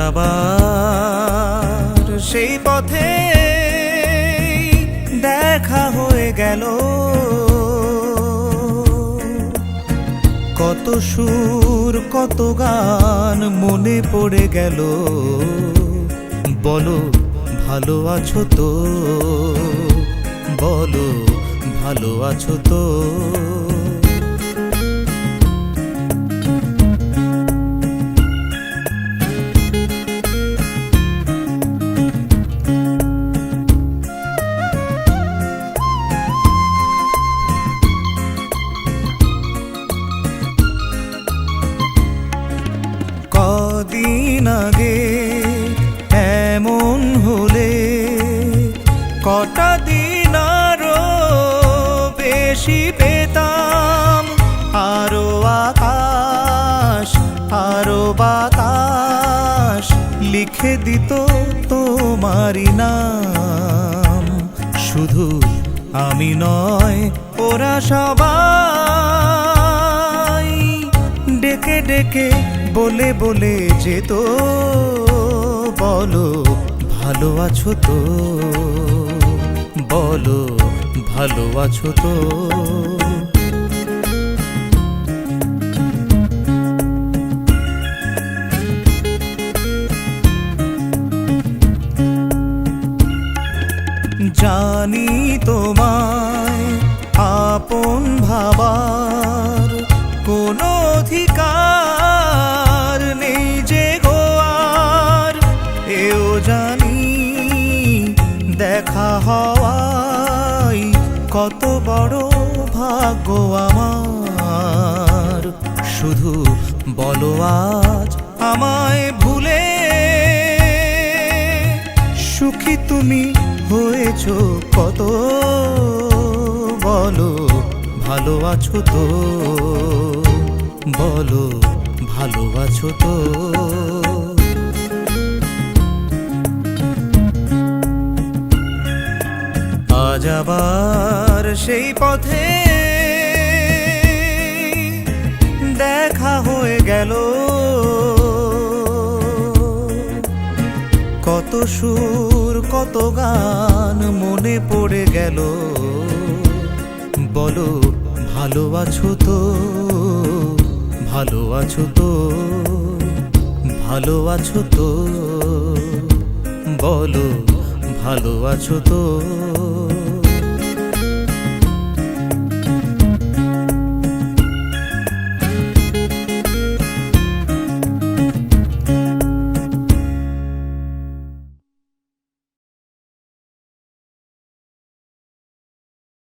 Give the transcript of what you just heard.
আবার সেই পথে দেখা হয়ে গেল, কত সুর কত গান মনে পড়ে গেল। বলো ভালো আছো তো, বলো ভালো আছো তো। কদিন আগে এমন হলে কটা দিন আরো বেশি পেতাম, আরো আকাশ আরো বাতাস লিখে দিত তোমারই নাম। শুধু আমি নয় ওরা সবাই ডেকে ডেকে বলে বলে যেত, বলো ভালো আছো তো, বলো ভালো আছো তো। জানি তোমায় আপন ভাবার কোনো অধিকার নেই যে গো আর, এও জানি দেখা হওয়াই কত বড় ভাগ্য আমার। শুধু বলো আজ আমায় ভুলে সুখী তুমি হয়েছো কত, বলো ভালো আছো তো, বলো ভালো আছো তো। আজ আবার সেই পথে দেখা হয়ে গেল, কত সুর কত গান মনে পড়ে গেল। বলো ভালো আছো তো, ভালো আছো তো, ভালো আছো তো, বলো ভালো আছো তো।